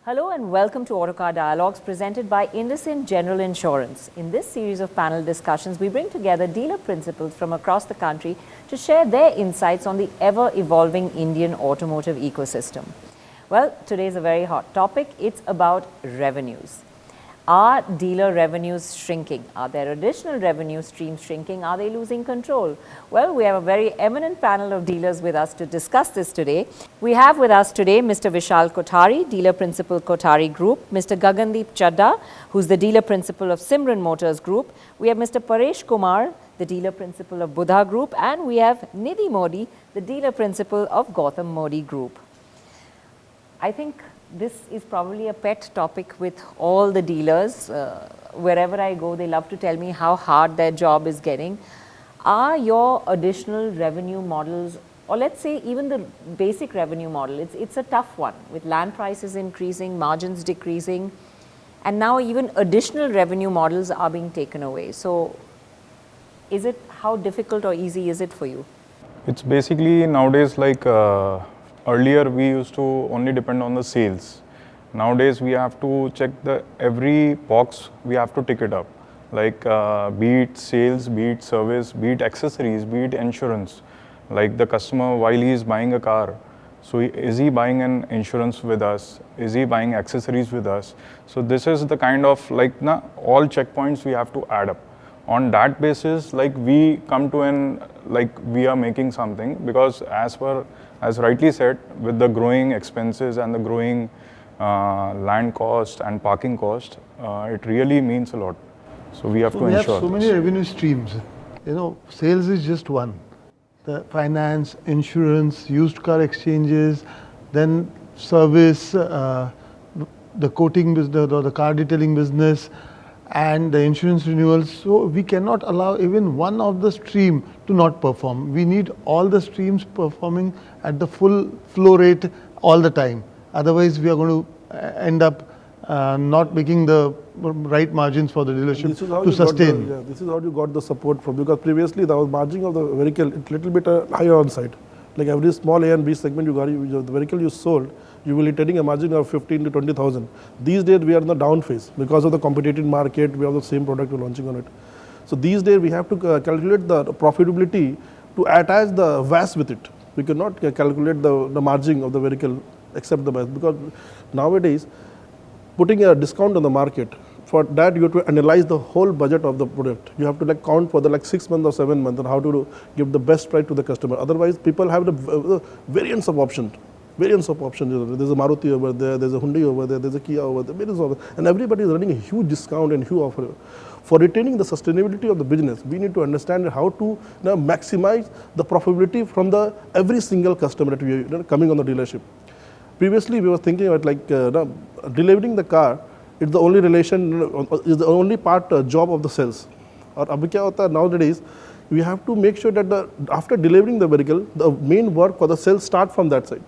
Hello and welcome to Autocar Dialogues presented by IndusInd General Insurance. In this series of panel discussions, we bring together dealer principals from across the country to share their insights on the ever-evolving Indian automotive ecosystem. Well, today is a very hot topic. It's about revenues. Are dealer revenues shrinking? Are there additional revenue streams shrinking? Are they losing control? Well, we have a very eminent panel of dealers with us to discuss this today. We have with us today Mr. Vishal Kothari, dealer principal Kothari Group, Mr. Gagandeep Chadha, who's the dealer principal of Simran Motors Group. We have Mr. Paresh Kumar, the dealer principal of Budha Group, and we have Nidhi Modi, the dealer principal of Gautam Modi Group. I think this is probably a pet topic with all the dealers. Wherever I go, they love to tell me how hard their job is getting. Are your additional revenue models, or let's say even the basic revenue model, it's a tough one with land prices increasing, margins decreasing, and now even additional revenue models are being taken away. So is it, how difficult or easy is it for you? It's basically nowadays like earlier we used to only depend on the sales. Nowadays we have to check every box, we have to tick it up. Like be it sales, be it service, be it accessories, be it insurance. Like the customer while he is buying a car, so is he buying an insurance with us? Is he buying accessories with us? So this is the kind of like all checkpoints we have to add up. On that basis, like we come to we are making something, because as rightly said, with the growing expenses and the growing land cost and parking cost, it really means a lot. So we have to ensure. We have so many revenue streams. You know, sales is just one. The finance, insurance, used car exchanges, then service, the coating business or the car detailing business, and the insurance renewals. So we cannot allow even one of the stream to not perform. We need all the streams performing at the full flow rate all the time. Otherwise, we are going to end up not making the right margins for the dealership to sustain. This is how you got the support from, because previously the margin of the vehicle is little bit higher on side. Like every small A and B segment you got, the vehicle you sold, you will be getting a margin of 15 to 20,000. These days we are in the down phase because of the competitive market. We have the same product we're launching on it. So these days we have to calculate the profitability to attach the VAS with it. We cannot calculate the margin of the vehicle except the VAS, because nowadays putting a discount on the market, for that you have to analyze the whole budget of the product. You have to count for the 6 months or 7 months and how to give the best price to the customer. Otherwise people have the variants of options. There's a Maruti over there, there's a Hyundai over there, there's a Kia over there, and everybody is running a huge discount and huge offer. For retaining the sustainability of the business, we need to understand how to maximize the profitability from every single customer that we are coming on the dealership. Previously, we were thinking about delivering the car. It's the only is the only job of the sales. Or nowadays, we have to make sure that after delivering the vehicle, the main work for the sales start from that side.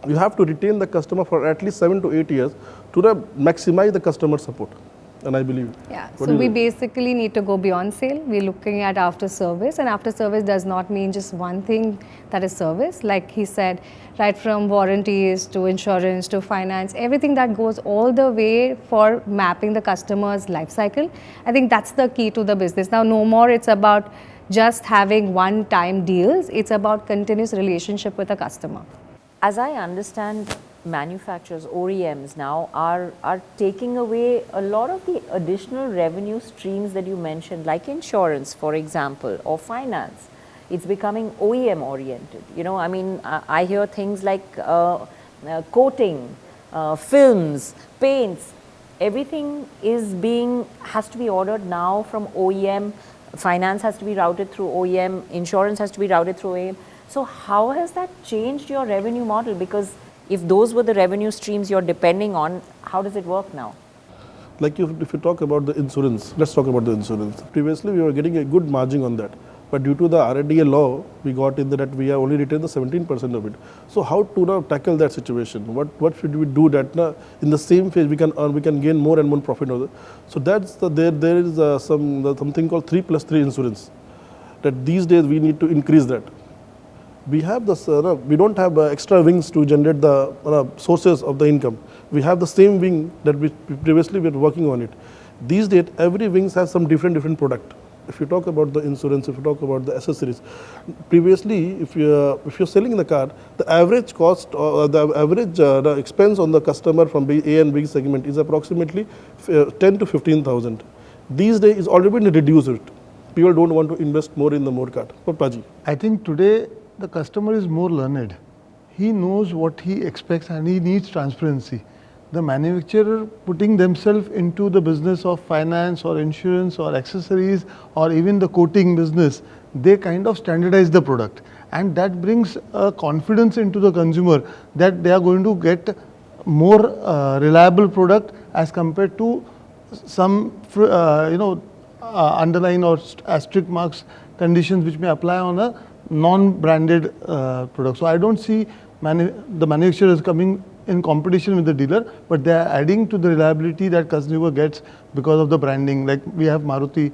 You have to retain the customer for at least 7 to 8 years to maximize the customer support. And I believe. Yeah, so we basically need to go beyond sale. We're looking at after service, and after service does not mean just one thing, that is service. Like he said, right from warranties to insurance to finance, everything that goes all the way for mapping the customer's life cycle. I think that's the key to the business. Now, no more it's about just having one-time deals. It's about continuous relationship with the customer. As I understand, manufacturers, OEMs now are taking away a lot of the additional revenue streams that you mentioned, like insurance, for example, or finance. It's becoming OEM oriented. You know, I mean, I hear things like coating, films, paints, everything has to be ordered now from OEM. Finance has to be routed through OEM, insurance has to be routed through OEM. So how has that changed your revenue model? Because if those were the revenue streams you're depending on, how does it work now? Like if you talk about the insurance, let's talk about the insurance. Previously, we were getting a good margin on that. But due to the RDA law, we got in that we have only retained the 17% of it. So how to now tackle that situation? What should we do that in the same phase we can gain more and more profit? So that's there is something called 3+3 insurance. That these days we need to increase that. We have this, we don't have extra wings to generate the sources of the income. We have the same wing that we previously were working on it. These days, every wings has some different product. If you talk about the insurance, if you talk about the accessories, previously, if you're selling the car, the average cost or the average the expense on the customer from A and B segment is approximately 10 to 15,000. These days, is already been reduced. People don't want to invest more in the more car. Papaji. I think today the customer is more learned. He knows what he expects and he needs transparency. The manufacturer putting themselves into the business of finance or insurance or accessories or even the coating business, they kind of standardize the product, and that brings a confidence into the consumer that they are going to get more reliable product as compared to some underline or asterisk marks conditions which may apply on a non-branded product. So I don't see the manufacturers coming in competition with the dealer, but they are adding to the reliability that consumer gets because of the branding. Like we have Maruti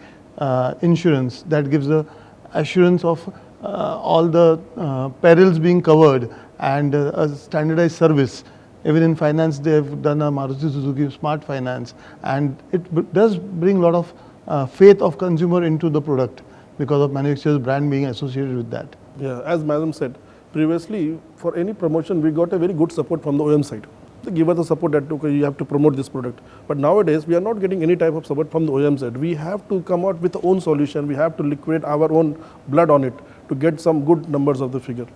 Insurance that gives the assurance of all the perils being covered and a standardized service. Even in finance, they have done a Maruti Suzuki Smart Finance, and it does bring a lot of faith of consumer into the product because of manufacturer's brand being associated with that. Yeah, as Madam said, previously for any promotion we got a very good support from the OEM side. They give us the support that okay, you have to promote this product. But nowadays we are not getting any type of support from the OEM side. We have to come out with our own solution. We have to liquidate our own blood on it to get some good numbers of the figure.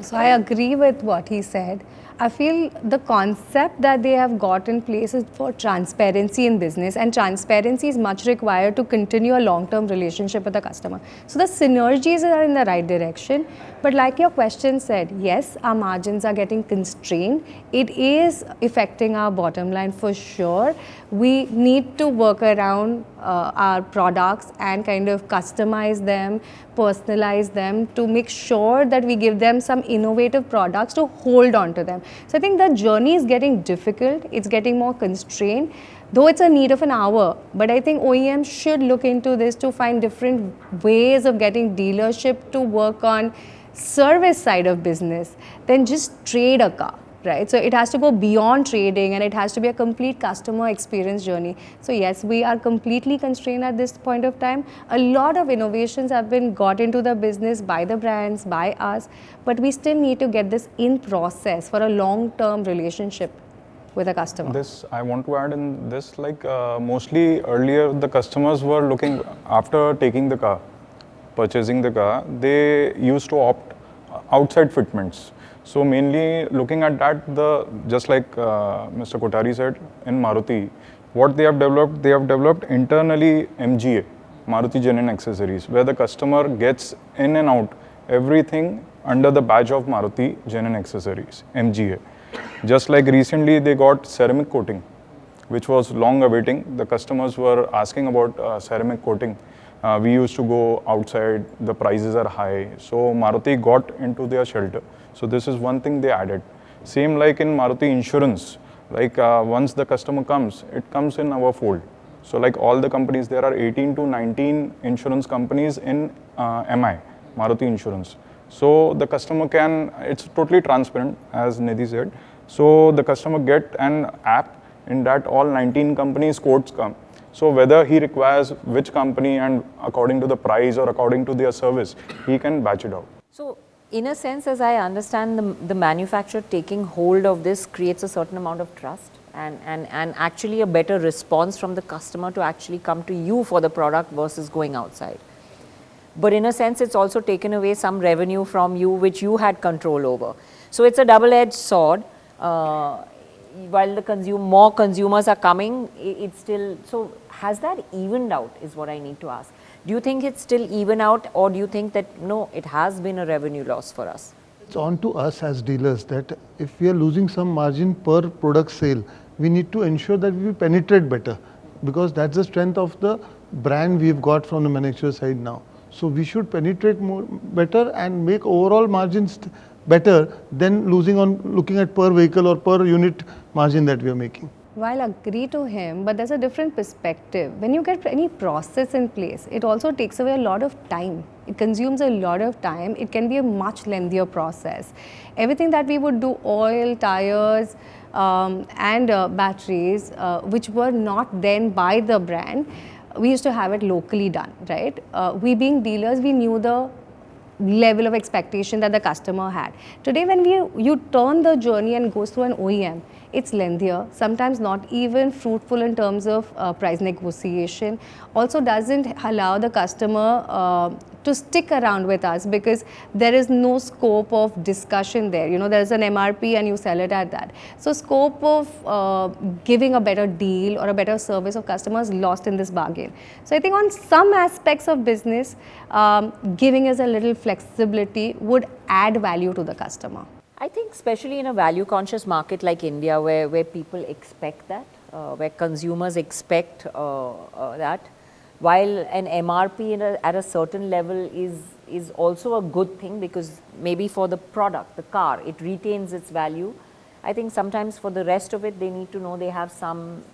So I agree with what he said. I feel the concept that they have got in place is for transparency in business, and transparency is much required to continue a long-term relationship with the customer. So the synergies are in the right direction, but like your question said, yes, our margins are getting constrained. It is affecting our bottom line for sure. We need to work around our products and kind of customize them, personalize them to make sure that we give them some innovative products to hold on to them. So I think the journey is getting difficult, it's getting more constrained, though it's a need of an hour. But I think OEMs should look into this to find different ways of getting dealership to work on service side of business than just trade a car. Right, so it has to go beyond trading and it has to be a complete customer experience journey. So yes, we are completely constrained at this point of time. A lot of innovations have been got into the business by the brands, by us, but we still need to get this in process for a long-term relationship with a customer. This, I want to add in this, like mostly earlier the customers were looking, after taking the car, purchasing the car, they used to opt outside fitments. So mainly looking at that, just like Mr. Kothari said, in Maruti, what they have developed internally MGA, Maruti Genuine Accessories, where the customer gets in and out everything under the badge of Maruti Genuine Accessories, MGA. Just like recently they got ceramic coating, which was long awaiting. The customers were asking about ceramic coating. We used to go outside, the prices are high. So Maruti got into their shelter. So this is one thing they added. Same like in Maruti Insurance, like once the customer comes, it comes in our fold. So like all the companies, there are 18 to 19 insurance companies in MI, Maruti Insurance. So the customer can, it's totally transparent as Nidhi said. So the customer get an app in that all 19 companies quotes come. So whether he requires which company and according to the price or according to their service, he can batch it out. So in a sense, as I understand, the manufacturer taking hold of this creates a certain amount of trust and actually a better response from the customer to actually come to you for the product versus going outside. But in a sense, it's also taken away some revenue from you which you had control over. So it's a double-edged sword. While the more consumers are coming, it's still, so has that evened out is what I need to ask. Do you think it's still even out, or do you think that no, it has been a revenue loss for us? It's on to us as dealers that if we are losing some margin per product sale, we need to ensure that we penetrate better, because that's the strength of the brand we've got from the manufacturer side now. So we should penetrate more better and make overall margins better than losing on looking at per vehicle or per unit margin that we are making. while I agree to him, but there's a different perspective. When you get any process in place, it also takes away a lot of time. It consumes a lot of time. It can be a much lengthier process. Everything that we would do, oil, tires, and batteries, which were not then by the brand, we used to have it locally done, right? We being dealers, we knew the level of expectation that the customer had. Today, when you turn the journey and goes through an OEM, it's lengthier, sometimes not even fruitful in terms of price negotiation. Also doesn't allow the customer to stick around with us because there is no scope of discussion there. You know, there's an MRP and you sell it at that. So scope of giving a better deal or a better service of customers lost in this bargain. So I think on some aspects of business, giving us a little flexibility would add value to the customer. I think especially in a value conscious market like India where people expect that, where consumers expect that, while an MRP at a certain level is also a good thing because maybe for the product, the car, it retains its value. I think sometimes for the rest of it, they need to know they have some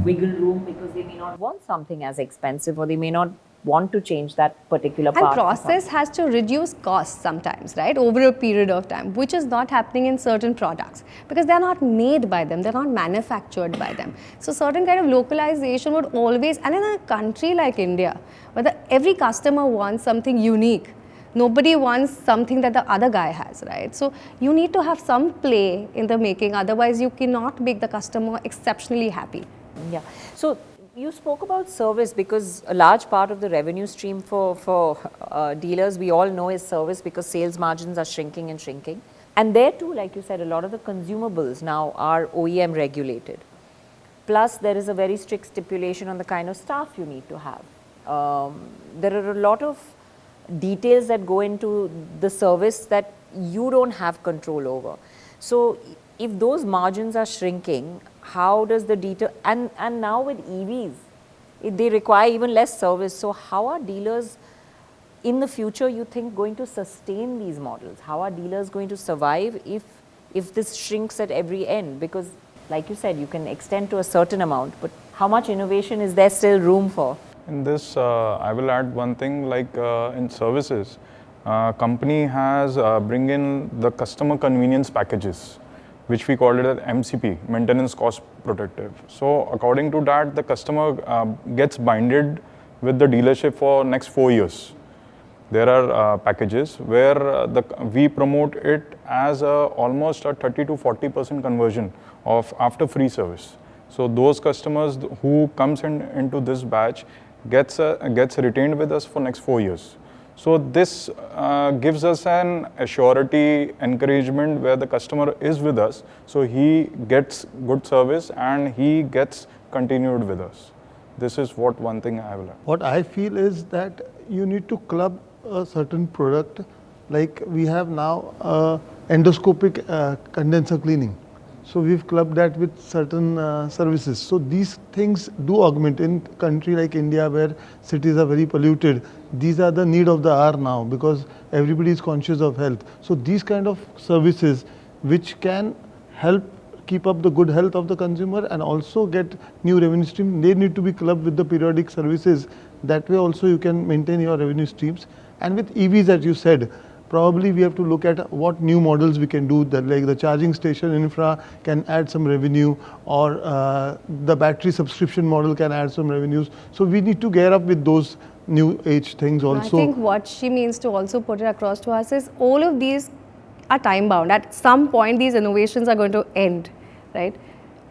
wiggle room because they may not want something as expensive or they may not want to change that particular part. And process has to reduce costs sometimes, right, over a period of time, which is not happening in certain products because they are not made by them, they're not manufactured by them. So certain kind of localization would always, and in a country like India, where every customer wants something unique, nobody wants something that the other guy has, right? So you need to have some play in the making, otherwise you cannot make the customer exceptionally happy. Yeah. So you spoke about service because a large part of the revenue stream for dealers, we all know, is service because sales margins are shrinking and shrinking. And there too, like you said, a lot of the consumables now are OEM regulated. Plus, there is a very strict stipulation on the kind of staff you need to have. There are a lot of details that go into the service that you don't have control over. So if those margins are shrinking, how does the detail, and now with EVs, they require even less service. So how are dealers in the future, you think, going to sustain these models? How are dealers going to survive if this shrinks at every end? Because like you said, you can extend to a certain amount, but how much innovation is there still room for? In this, I will add one thing, like in services, company has bring in the customer convenience packages, which we call it as MCP, maintenance cost protective. So according to that, the customer gets binded with the dealership for next 4 years. There are packages where we promote it as almost a 30 to 40% conversion of after free service. So those customers who comes into this batch gets retained with us for next 4 years. So this gives us an assurity, encouragement where the customer is with us, so he gets good service and he gets continued with us. This is one thing I will add. What I feel is that you need to club a certain product, like we have now endoscopic condenser cleaning. So we've clubbed that with certain services. So these things do augment in country like India where cities are very polluted. These are the need of the hour now because everybody is conscious of health. So these kind of services which can help keep up the good health of the consumer and also get new revenue stream, they need to be clubbed with the periodic services. That way also you can maintain your revenue streams. And with EVs, as you said, probably we have to look at what new models we can do, that like the charging station infra can add some revenue, or the battery subscription model can add some revenues. So we need to gear up with those new age things also. I think what she means to also put it across to us is all of these are time bound. At some point these innovations are going to end, right?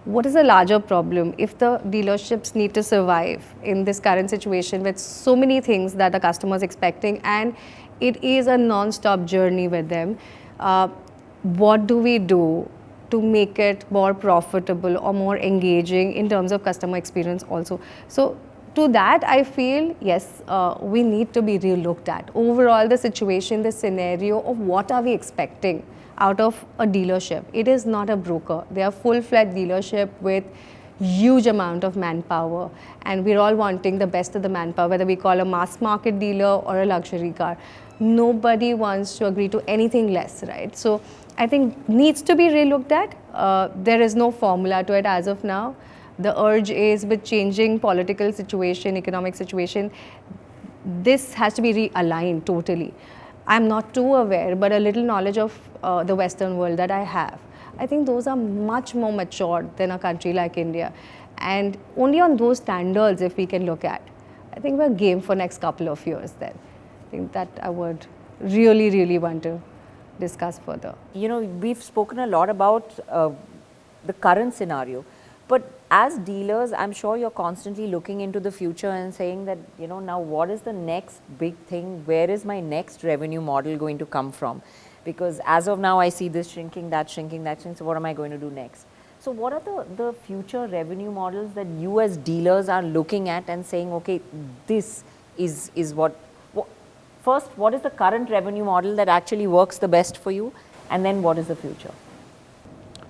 What is a larger problem? If the dealerships need to survive in this current situation with so many things that the customer is expecting, and it is a non-stop journey with them, what do we do to make it more profitable or more engaging in terms of customer experience also? So to that, I feel, yes, we need to be re-looked at. Overall, the situation, the scenario of what are we expecting out of a dealership. It is not a broker. They are full-fledged dealership with huge amount of manpower, and we're all wanting the best of the manpower, whether we call a mass market dealer or a luxury car. nobody wants to agree to anything less, right? So I think needs to be relooked at. There is no formula to it as of now. The urge is with changing political situation, economic situation, this has to be realigned totally. I'm not too aware, but a little knowledge of the Western world that I have, I think those are much more mature than a country like India. And only on those standards, if we can look at, I think we're game for next couple of years then. I think that I would really, really want to discuss further. You know, we've spoken a lot about the current scenario, but as dealers, I'm sure you're constantly looking into the future and saying that, you know, now what is the next big thing? Where is my next revenue model going to come from? Because as of now, I see this shrinking, that shrinking, that shrinking, so what am I going to do next? So what are the future revenue models that you as dealers are looking at and saying, okay, this is what first, what is the current revenue model that actually works the best for you? And then what is the future?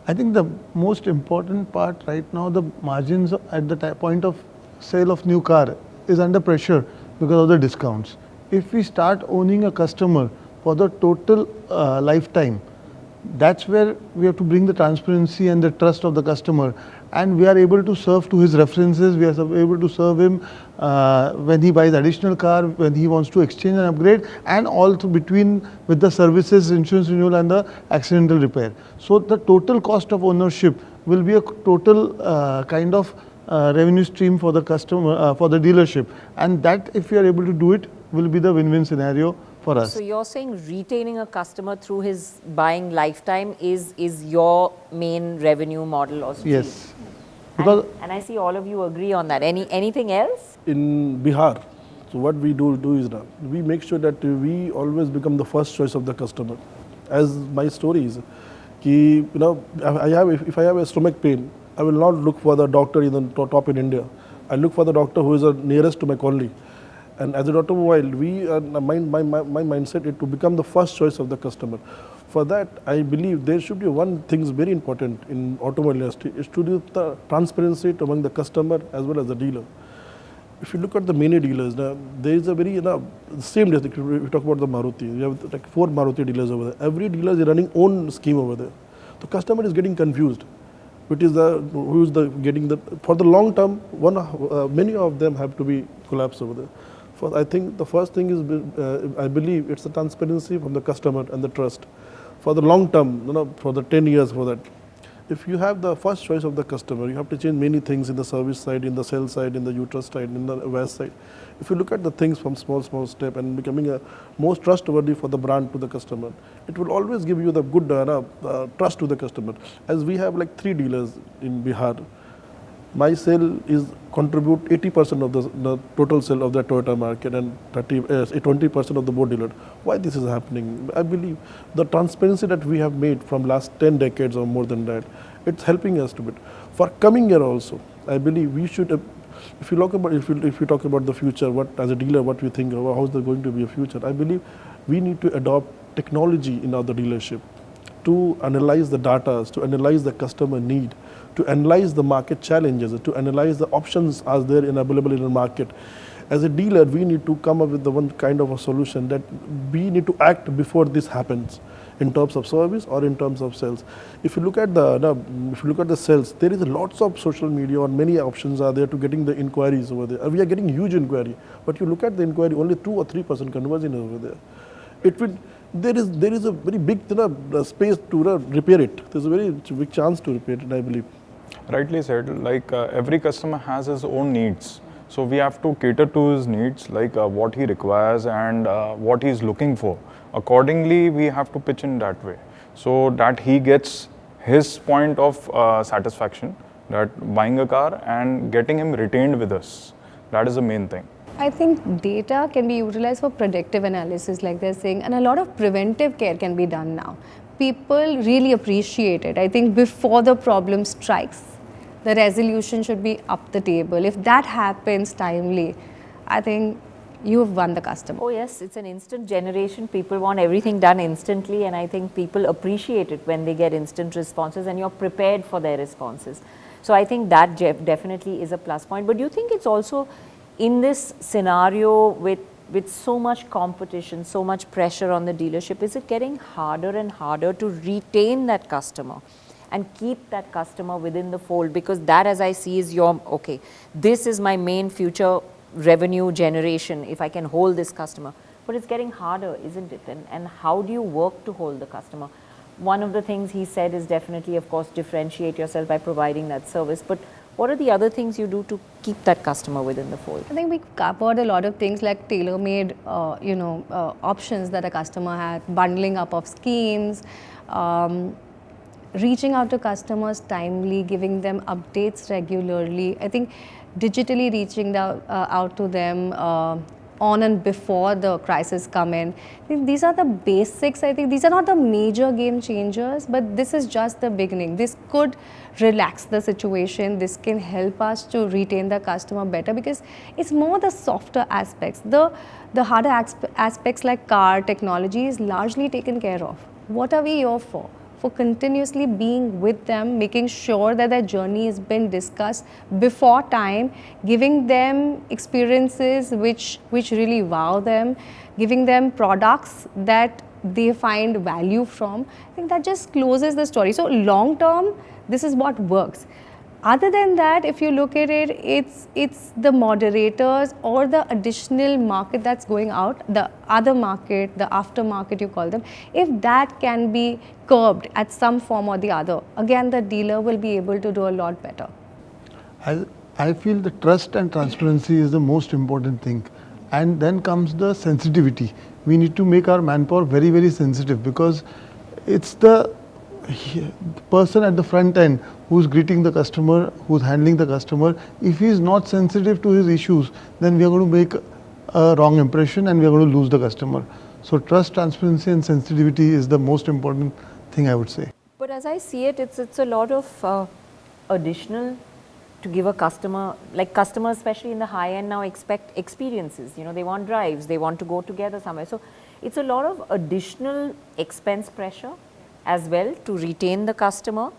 I think the most important part right now, the margins at the point of sale of new car is under pressure because of the discounts. If we start owning a customer for the total lifetime, that's where we have to bring the transparency and the trust of the customer, and we are able to serve to his references. We are able to serve him when he buys additional car, when he wants to exchange and upgrade, and also between with the services, insurance renewal and the accidental repair. So the total cost of ownership will be a total kind of revenue stream for the customer, for the dealership, and that if we are able to do it will be the win-win scenario for us. So you're saying retaining a customer through his buying lifetime is your main revenue model or stream? Yes. Because and I see all of you agree on that. Anything else? In Bihar, so what we do is that we make sure that we always become the first choice of the customer. As my story is, if I have a stomach pain, I will not look for the doctor in the top in India. I look for the doctor who is nearest to my colony. And as an automobile, my mindset is to become the first choice of the customer. For that, I believe there should be one thing is very important in automobile industry is to do the transparency among the customer as well as the dealer. If you look at the many dealers, there is a very same district. We talk about the Maruti. We have like 4 Maruti dealers over there. Every dealer is running own scheme over there. The customer is getting confused. Which is for the long term. Many of them have to be collapsed over there. I think the first thing is, I believe it's the transparency from the customer and the trust. For the long term, for the 10 years for that. If you have the first choice of the customer, you have to change many things in the service side, in the sales side, in the user side, in the west side. If you look at the things from small step and becoming a most trustworthy for the brand to the customer, it will always give you the good trust to the customer. As we have like 3 dealers in Bihar, my sale is contribute 80% of the total sale of the Toyota market and 20% of the board dealer. Why this is happening? I believe the transparency that we have made from last 10 decades or more than that, it's helping us to bit. For coming year also, I believe we should, if you talk about the future, what as a dealer, what we think about how is there going to be a future, I believe we need to adopt technology in our dealership to analyze the data, to analyze the customer need, to analyze the market challenges, to analyze the options as there available in the market. As a dealer, we need to come up with the one kind of a solution that we need to act before this happens in terms of service or in terms of sales. If you look at the sales, there is lots of social media or many options are there to getting the inquiries over there. We are getting huge inquiry, but you look at the inquiry, only 2 or 3% conversion is over there. There is a very big space to repair it. There's a very big chance to repair it, I believe. Rightly said, like every customer has his own needs. So we have to cater to his needs, like what he requires and what he's looking for. Accordingly, we have to pitch in that way so that he gets his point of satisfaction, that buying a car and getting him retained with us. That is the main thing. I think data can be utilized for predictive analysis, like they're saying, and a lot of preventive care can be done now. People really appreciate it. I think before the problem strikes, the resolution should be up the table. If that happens timely, I think you've won the customer. Oh yes, it's an instant generation. People want everything done instantly, and I think people appreciate it when they get instant responses and you're prepared for their responses. So I think that definitely is a plus point. But do you think it's also in this scenario with with so much competition, so much pressure on the dealership, is it getting harder and harder to retain that customer and keep that customer within the fold? Because that, as I see, is your, okay, this is my main future revenue generation if I can hold this customer. But it's getting harder, isn't it? And how do you work to hold the customer? One of the things he said is definitely, of course, differentiate yourself by providing that service. But what are the other things you do to keep that customer within the fold? I think we covered a lot of things like tailor-made, options that a customer had, bundling up of schemes, reaching out to customers timely, giving them updates regularly. I think digitally reaching out to them on and before the crisis come in. I think these are the basics. I think these are not the major game changers, but this is just the beginning. This could relax the situation. This can help us to retain the customer better, because it's more the softer aspects. The harder aspects like car technology is largely taken care of. What are we here for? For continuously being with them, making sure that their journey has been discussed before time, giving them experiences which really wow them, giving them products that they find value from. I think that just closes the story. So long term, this is what works. Other than that, if you look at it, it's the moderators or the additional market that's going out, the other market, the aftermarket you call them, if that can be curbed at some form or the other, again the dealer will be able to do a lot better. I feel the trust and transparency is the most important thing. And then comes the sensitivity. We need to make our manpower very, very sensitive, because it's the person at the front end who's greeting the customer, who's handling the customer. If he is not sensitive to his issues, then we are going to make a wrong impression and we are going to lose the customer. So trust, transparency and sensitivity is the most important thing, I would say. But as I see it, it's a lot of additional to give a customer, like customers, especially in the high end now, expect experiences. You know, they want drives, they want to go together somewhere. So it's a lot of additional expense pressure as well to retain the customer.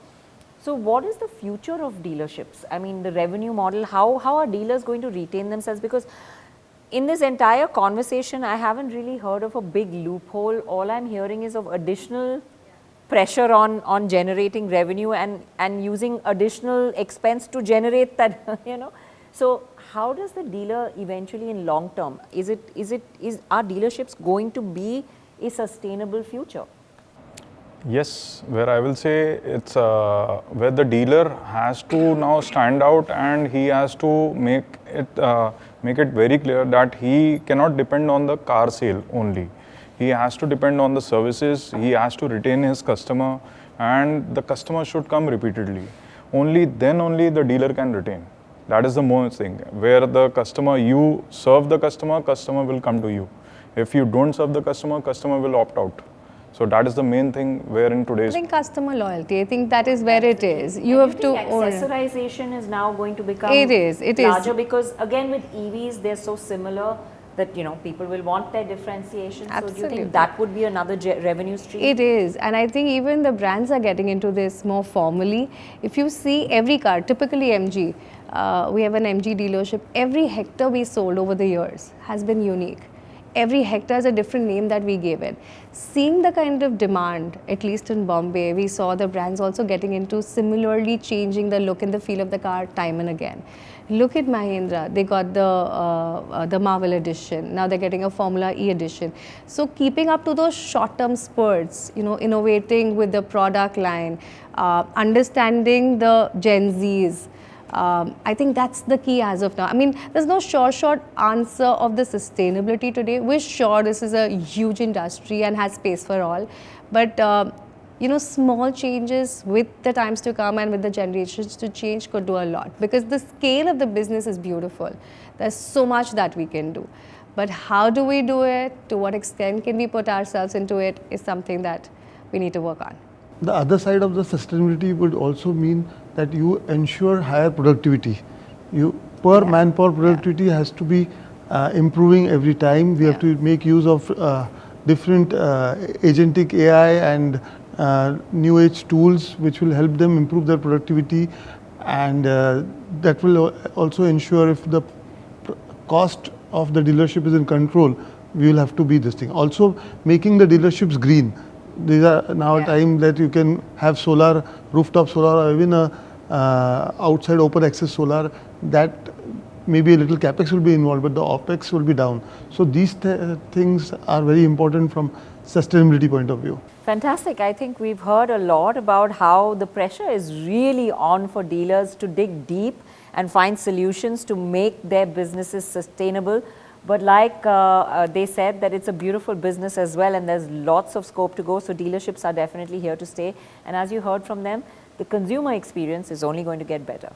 So what is the future of dealerships? I mean, the revenue model, how are dealers going to retain themselves? Because in this entire conversation, I haven't really heard of a big loophole. All I'm hearing is of additional pressure on generating revenue and using additional expense to generate that, you know. So how does the dealer eventually in long term, are dealerships going to be a sustainable future? Yes, where I will say it's where the dealer has to now stand out, and he has to make it very clear that he cannot depend on the car sale only. He has to depend on the services, he has to retain his customer, and the customer should come repeatedly. Only the dealer can retain. That is the most thing. Where the customer, you serve the customer, customer will come to you. If you don't serve the customer, customer will opt out. So that is the main thing where in today's... I think customer loyalty, I think that is where it is. You have to... accessorization is now going to become it larger is. Because again with EVs, they're so similar that, you know, people will want their differentiation. Absolutely. So do you think that would be another revenue stream? It is, and I think even the brands are getting into this more formally. If you see every car, typically MG, we have an MG dealership, every hectare we sold over the years has been unique. Every hectare is a different name that we gave it. Seeing the kind of demand, at least in Bombay, we saw the brands also getting into similarly changing the look and the feel of the car time and again. Look at Mahindra, they got the Marvel edition, now they're getting a Formula E edition. So keeping up to those short-term spurts, you know, innovating with the product line, understanding the Gen Zs, I think that's the key as of now. I mean, there's no short answer of the sustainability today. We're sure this is a huge industry and has space for all. But, you know, small changes with the times to come and with the generations to change could do a lot. Because the scale of the business is beautiful. There's so much that we can do. But how do we do it? To what extent can we put ourselves into it is something that we need to work on. The other side of the sustainability would also mean that you ensure higher productivity. Manpower productivity has to be improving every time. We have to make use of different agentic AI and new age tools which will help them improve their productivity, and that will also ensure if the cost of the dealership is in control, we will have to be this thing. Also making the dealerships green. These are now a time that you can have solar, rooftop solar, or even a outside open access solar. That maybe a little capex will be involved, but the opex will be down. So these things are very important from sustainability point of view. Fantastic. I think we've heard a lot about how the pressure is really on for dealers to dig deep and find solutions to make their businesses sustainable. But like they said, that it's a beautiful business as well, and there's lots of scope to go. So dealerships are definitely here to stay. And as you heard from them, the consumer experience is only going to get better.